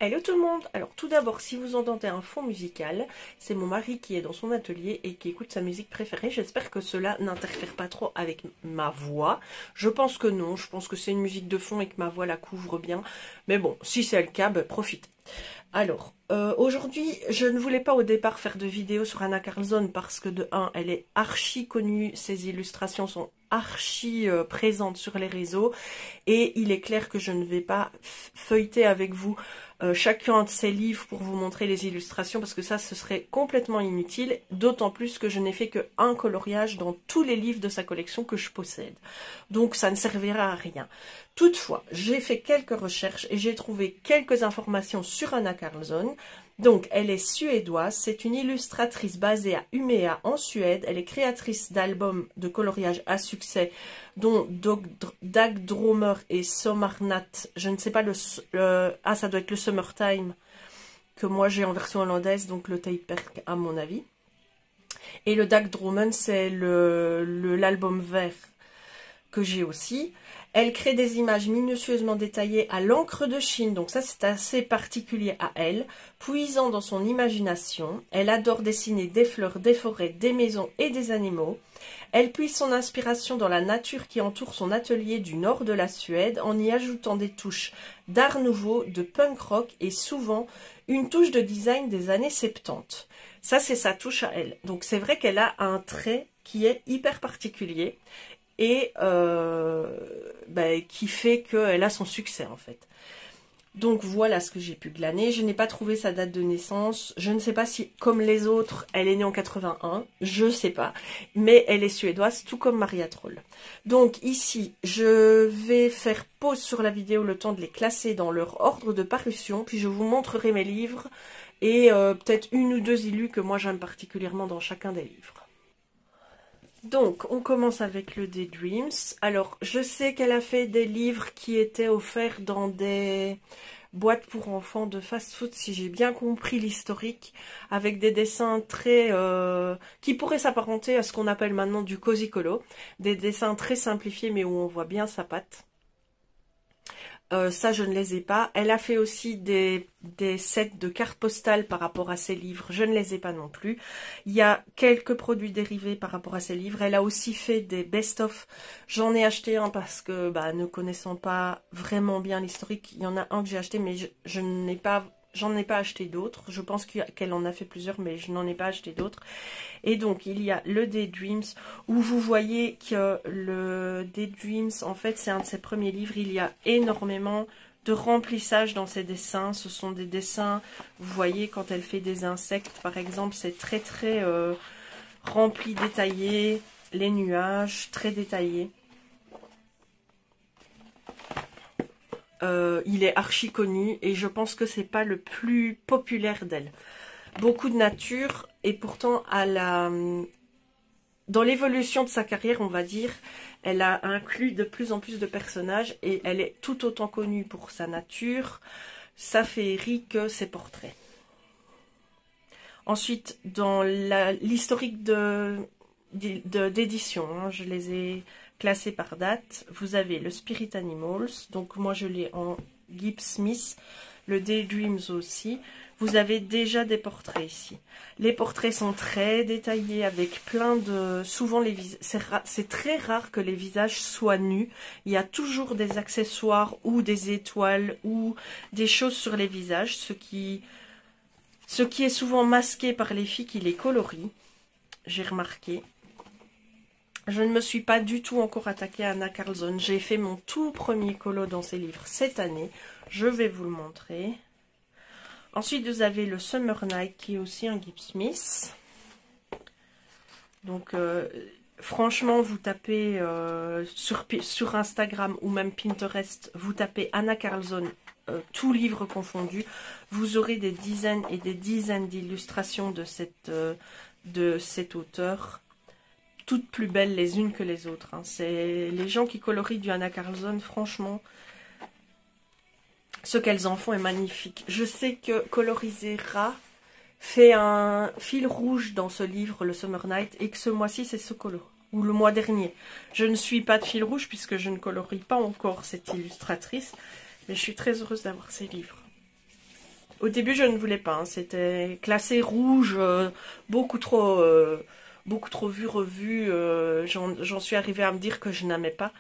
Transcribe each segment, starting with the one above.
Hello tout le monde. Alors tout d'abord, si vous entendez un fond musical, c'est mon mari qui est dans son atelier et qui écoute sa musique préférée. J'espère que cela n'interfère pas trop avec ma voix. Je pense que non, je pense que c'est une musique de fond et que ma voix la couvre bien. Mais bon, si c'est le cas, profitez. Alors, aujourd'hui, je ne voulais pas au départ faire de vidéo sur Anna Karlsson parce que de 1, elle est archi connue, ses illustrations sont archi présentes sur les réseaux et il est clair que je ne vais pas feuilleter avec vous chacun de ses livres pour vous montrer les illustrations parce que ça, ce serait complètement inutile, d'autant plus que je n'ai fait qu'un coloriage dans tous les livres de sa collection que je possède. Donc, ça ne servira à rien. Toutefois, j'ai fait quelques recherches et j'ai trouvé quelques informations sur Anna Karlsson. Donc, elle est suédoise, c'est une illustratrice basée à Umeå en Suède. Elle est créatrice d'albums de coloriage à succès, dont Dag Dromer et Sommarnatt. Je ne sais pas ça doit être le Summertime, que moi j'ai en version hollandaise, donc le Taperk à mon avis. Et le Dag Dromer, c'est l'album vert que j'ai aussi. Elle crée des images minutieusement détaillées à l'encre de Chine, donc ça c'est assez particulier à elle, puisant dans son imagination. Elle adore dessiner des fleurs, des forêts, des maisons et des animaux. Elle puise son inspiration dans la nature qui entoure son atelier du nord de la Suède, en y ajoutant des touches d'art nouveau, de punk rock et souvent une touche de design des années 70. Ça c'est sa touche à elle. Donc c'est vrai qu'elle a un trait qui est hyper particulier et qui fait qu'elle a son succès en fait. Donc voilà ce que j'ai pu glaner. Je n'ai pas trouvé sa date de naissance. Je ne sais pas si, comme les autres, elle est née en 81. Je ne sais pas. Mais elle est suédoise, tout comme Maria Troll. Donc ici, je vais faire pause sur la vidéo le temps de les classer dans leur ordre de parution. Puis je vous montrerai mes livres et peut-être une ou deux illus que moi j'aime particulièrement dans chacun des livres. Donc, on commence avec le Daydreams. Alors, je sais qu'elle a fait des livres qui étaient offerts dans des boîtes pour enfants de fast-food, si j'ai bien compris l'historique, avec des dessins très... qui pourraient s'apparenter à ce qu'on appelle maintenant du cozy colo. Des dessins très simplifiés, mais où on voit bien sa patte. Ça, je ne les ai pas. Elle a fait aussi des sets de cartes postales par rapport à ses livres. Je ne les ai pas non plus. Il y a quelques produits dérivés par rapport à ses livres. Elle a aussi fait des best-of. J'en ai acheté un parce que, ne connaissant pas vraiment bien l'historique, il y en a un que j'ai acheté, mais j'en ai pas acheté d'autres. Je pense qu'elle en a fait plusieurs, mais je n'en ai pas acheté d'autres. Et donc, il y a le Daydreams, où vous voyez que le Daydreams, en fait, c'est un de ses premiers livres. Il y a énormément de remplissage dans ses dessins. Ce sont des dessins, vous voyez, quand elle fait des insectes, par exemple, c'est très, très rempli, détaillé. Les nuages, très détaillés. Il est archi connu et je pense que c'est pas le plus populaire d'elle. Beaucoup de nature et pourtant dans l'évolution de sa carrière, on va dire, elle a inclus de plus en plus de personnages et elle est tout autant connue pour sa nature, sa féerie que ses portraits. Ensuite, dans l'historique d'édition, je les ai classés par date. Vous avez le Spirit Animals, donc moi je l'ai en Gibbs Smith, le Daydreams aussi. Vous avez déjà des portraits ici. Les portraits sont très détaillés avec plein de... Souvent, c'est très rare que les visages soient nus. Il y a toujours des accessoires ou des étoiles ou des choses sur les visages, ce qui est souvent masqué par les filles qui les colorient. J'ai remarqué. Je ne me suis pas du tout encore attaquée à Anna Karlsson. J'ai fait mon tout premier colo dans ses livres cette année. Je vais vous le montrer. Ensuite, vous avez le Summer Night qui est aussi un Gibbs Smith. Donc, franchement, vous tapez sur Instagram ou même Pinterest, vous tapez Anna Karlsson, tout livre confondu. Vous aurez des dizaines et des dizaines d'illustrations de cet auteur. toutes plus belles les unes que les autres. Hein. C'est les gens qui colorient du Anna Carlson, franchement, ce qu'elles en font est magnifique. Je sais que Colorisera fait un fil rouge dans ce livre, le Summer Night, et que ce mois-ci, c'est ce color. Ou le mois dernier. Je ne suis pas de fil rouge puisque je ne colorie pas encore cette illustratrice, mais je suis très heureuse d'avoir ces livres. Au début, je ne voulais pas, hein. C'était classé rouge, beaucoup trop vu, revu. J'en suis arrivée à me dire que je n'aimais pas,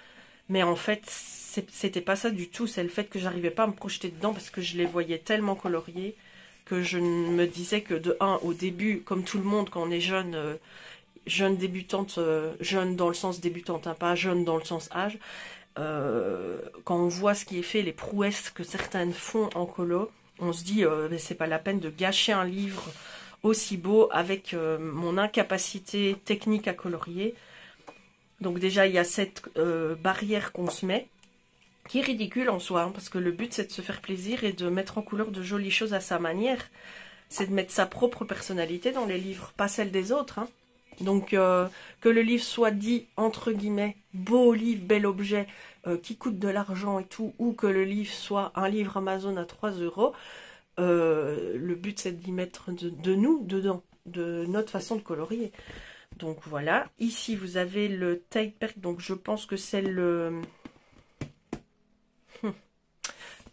mais en fait, c'était pas ça du tout. C'est le fait que j'arrivais pas à me projeter dedans parce que je les voyais tellement coloriés que je me disais que de un, au début, comme tout le monde, quand on est jeune, jeune débutante, jeune dans le sens débutante, hein, pas jeune dans le sens âge, quand on voit ce qui est fait, les prouesses que certaines font en colo, on se dit mais c'est pas la peine de gâcher un livre aussi beau avec mon incapacité technique à colorier. Donc déjà il y a cette barrière qu'on se met, qui est ridicule en soi, hein, parce que le but c'est de se faire plaisir et de mettre en couleur de jolies choses à sa manière. C'est de mettre sa propre personnalité dans les livres, pas celle des autres. Hein. Donc que le livre soit dit, entre guillemets, beau livre, bel objet, qui coûte de l'argent et tout, ou que le livre soit un livre Amazon à 3 €, le but c'est d'y mettre de nous dedans, de notre façon de colorier. Donc voilà, ici vous avez le Tapeberg, donc je pense que c'est le...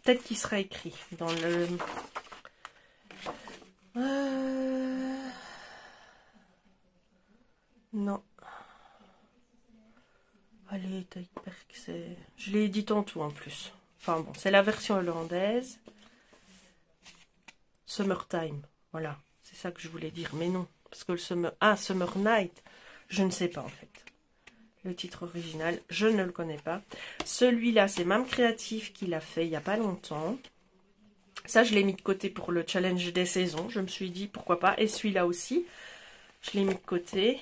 Peut-être qu'il sera écrit dans le... Non. Allez, Tapeberg, c'est... Je l'ai dit tantôt en plus. Enfin bon, c'est la version hollandaise. Summertime, voilà. C'est ça que je voulais dire, mais non. Parce que le Summer... Ah, Summer Night, je ne sais pas en fait. Le titre original, je ne le connais pas. Celui-là, c'est Mam Créatif qui l'a fait il n'y a pas longtemps. Ça, je l'ai mis de côté pour le challenge des saisons. Je me suis dit, pourquoi pas. Et celui-là aussi, je l'ai mis de côté.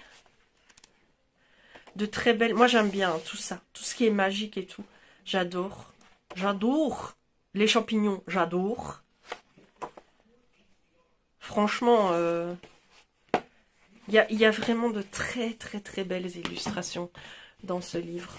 De très belles... Moi, j'aime bien tout ça. Tout ce qui est magique et tout. J'adore. J'adore. Les champignons, j'adore. Franchement, y a vraiment de très belles illustrations dans ce livre.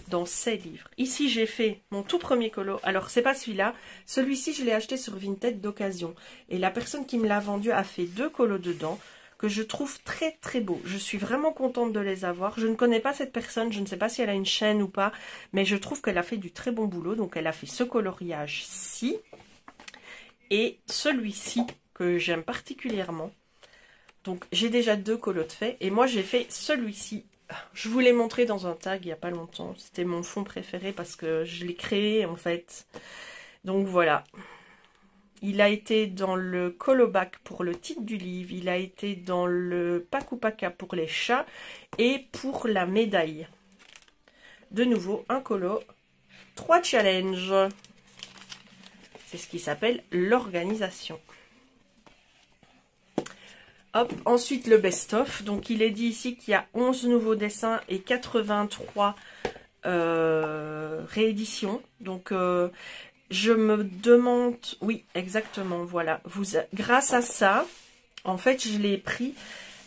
Dans ces livres. Ici, j'ai fait mon tout premier colo. Alors, c'est pas celui-là. Celui-ci, je l'ai acheté sur Vinted d'occasion. Et la personne qui me l'a vendu a fait 2 colos dedans que je trouve très beaux. Je suis vraiment contente de les avoir. Je ne connais pas cette personne. Je ne sais pas si elle a une chaîne ou pas. Mais je trouve qu'elle a fait du très bon boulot. Donc, elle a fait ce coloriage-ci. Et celui-ci, que j'aime particulièrement. Donc, j'ai déjà 2 colos de fait. Et moi, j'ai fait celui-ci. Je vous l'ai montré dans un tag il n'y a pas longtemps. C'était mon fond préféré parce que je l'ai créé en fait. Donc voilà. Il a été dans le colobac pour le titre du livre. Il a été dans le Pakupaka pour les chats. Et pour la médaille. De nouveau, un colo. 3 challenges. C'est ce qui s'appelle l'organisation. Hop, ensuite le best-of. Donc il est dit ici qu'il y a 11 nouveaux dessins et 83 rééditions. Donc je me demande... Oui, exactement, voilà. Grâce à ça, en fait je l'ai pris.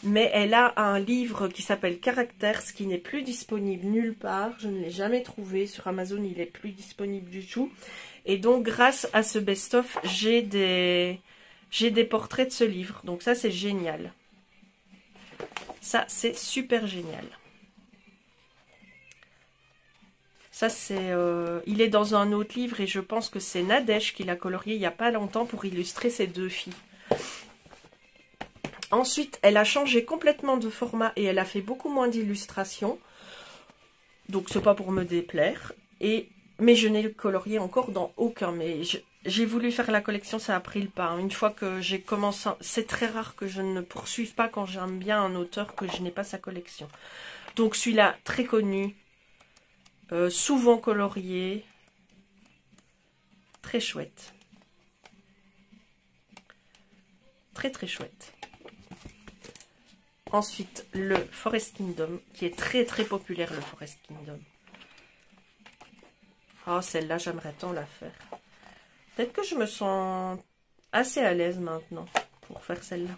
Mais elle a un livre qui s'appelle Caractères, qui n'est plus disponible nulle part. Je ne l'ai jamais trouvé. Sur Amazon, il n'est plus disponible du tout. Et donc grâce à ce best-of, j'ai des portraits de ce livre. Donc ça, c'est génial. Ça, c'est super génial. Ça, c'est... il est dans un autre livre et je pense que c'est Nadège qui l'a colorié il n'y a pas longtemps pour illustrer ces 2 filles. Ensuite, elle a changé complètement de format et elle a fait beaucoup moins d'illustrations. Donc, c'est pas pour me déplaire. Mais je n'ai colorié encore dans aucun. Mais j'ai voulu faire la collection, ça a pris le pas. Une fois que j'ai commencé... C'est très rare que je ne poursuive pas quand j'aime bien un auteur que je n'ai pas sa collection. Donc celui-là, très connu. Souvent colorié. Très chouette. Très chouette. Ensuite, le Forest Kingdom, qui est très populaire, le Forest Kingdom. Oh, celle-là, j'aimerais tant la faire. Peut-être que je me sens assez à l'aise maintenant pour faire celle-là.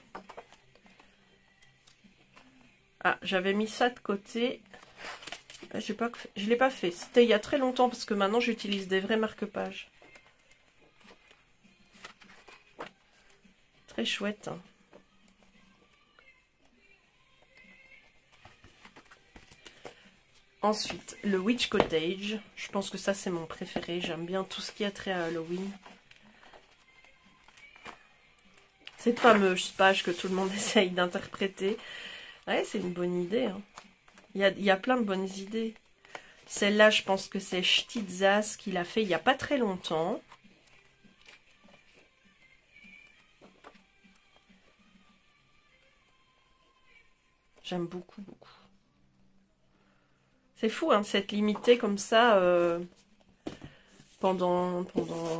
Ah, j'avais mis ça de côté. Je l'ai pas fait. C'était il y a très longtemps parce que maintenant j'utilise des vrais marque-pages. Très chouette. Hein. Ensuite, le Witch Cottage. Je pense que ça c'est mon préféré. J'aime bien tout ce qui a trait à Halloween. Cette fameuse page que tout le monde essaye d'interpréter. Ouais, c'est une bonne idée. Hein. Il y a plein de bonnes idées. Celle-là, je pense que c'est Stizas qui l'a fait il n'y a pas très longtemps. J'aime beaucoup, beaucoup. C'est fou, hein, de s'être limité comme ça pendant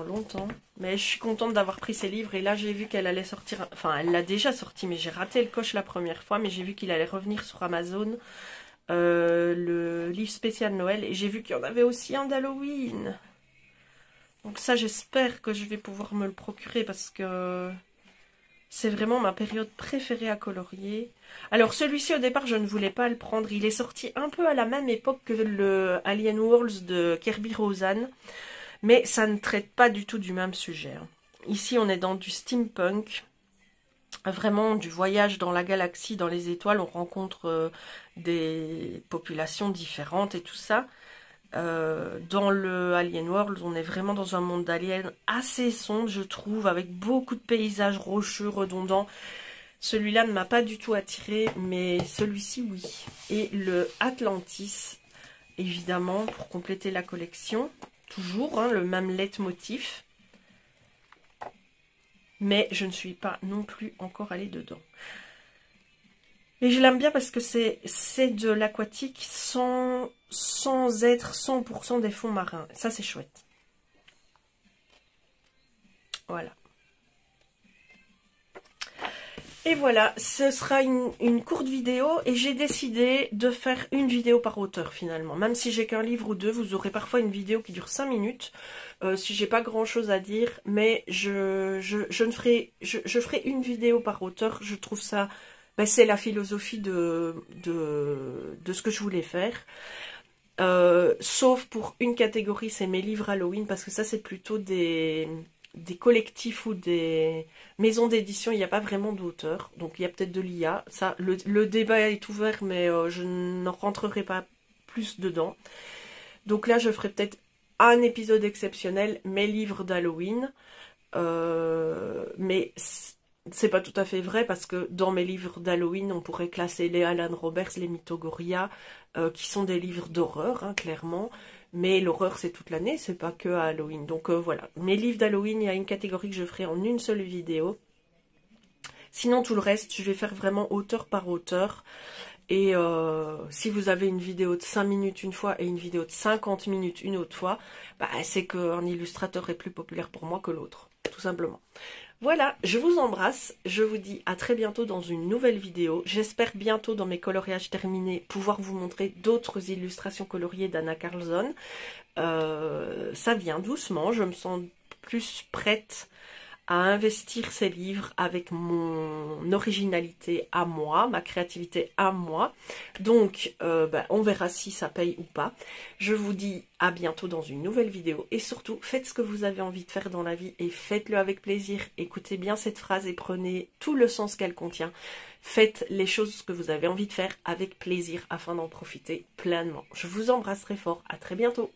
longtemps. Mais je suis contente d'avoir pris ces livres. Et là, j'ai vu qu'elle allait sortir... Enfin, elle l'a déjà sorti, mais j'ai raté le coche la première fois. Mais j'ai vu qu'il allait revenir sur Amazon. Le livre spécial Noël. Et j'ai vu qu'il y en avait aussi un d'Halloween. Donc ça, j'espère que je vais pouvoir me le procurer parce que... c'est vraiment ma période préférée à colorier. Alors celui-ci au départ je ne voulais pas le prendre. Il est sorti un peu à la même époque que le Alien Worlds de Kerby Rosen. Mais ça ne traite pas du tout du même sujet. Ici on est dans du steampunk. Vraiment du voyage dans la galaxie, dans les étoiles. On rencontre des populations différentes et tout ça. Dans le Alien World, on est vraiment dans un monde d'aliens assez sombre, je trouve, avec beaucoup de paysages rocheux, redondants. Celui-là ne m'a pas du tout attiré, mais celui-ci, oui. Et le Atlantis, évidemment, pour compléter la collection. Toujours, hein, le même leitmotiv. Mais je ne suis pas non plus encore allée dedans. Et je l'aime bien parce que c'est de l'aquatique sans être 100% des fonds marins. Ça, c'est chouette. Voilà. Et voilà, ce sera une courte vidéo. Et j'ai décidé de faire une vidéo par auteur finalement. Même si j'ai qu'un livre ou deux, vous aurez parfois une vidéo qui dure 5 minutes. Si j'ai pas grand chose à dire. Mais je ferai une vidéo par auteur. Je trouve ça... Ben, c'est la philosophie de ce que je voulais faire. Sauf pour une catégorie, c'est mes livres Halloween, parce que ça c'est plutôt des collectifs ou des maisons d'édition, il n'y a pas vraiment d'auteur, donc il y a peut-être de l'IA. Ça, le débat est ouvert, mais je n'en rentrerai pas plus dedans. Donc là, je ferai peut-être un épisode exceptionnel, mes livres d'Halloween, mais c'est pas tout à fait vrai parce que dans mes livres d'Halloween, on pourrait classer les Alan Roberts, les Mythogoria, qui sont des livres d'horreur, hein, clairement. Mais l'horreur, c'est toute l'année, c'est pas que à Halloween. Donc voilà, mes livres d'Halloween, il y a une catégorie que je ferai en une seule vidéo. Sinon, tout le reste, je vais faire vraiment auteur par auteur. Et si vous avez une vidéo de 5 minutes une fois et une vidéo de 50 minutes une autre fois, bah, c'est qu'un illustrateur est plus populaire pour moi que l'autre, tout simplement. Voilà, je vous embrasse, je vous dis à très bientôt dans une nouvelle vidéo. J'espère bientôt dans mes coloriages terminés pouvoir vous montrer d'autres illustrations coloriées d'Anna Carlzon. Ça vient doucement, je me sens plus prête à investir ces livres avec mon originalité à moi, ma créativité à moi. Donc, on verra si ça paye ou pas. Je vous dis à bientôt dans une nouvelle vidéo. Et surtout, faites ce que vous avez envie de faire dans la vie et faites-le avec plaisir. Écoutez bien cette phrase et prenez tout le sens qu'elle contient. Faites les choses que vous avez envie de faire avec plaisir afin d'en profiter pleinement. Je vous embrasse très fort. À très bientôt.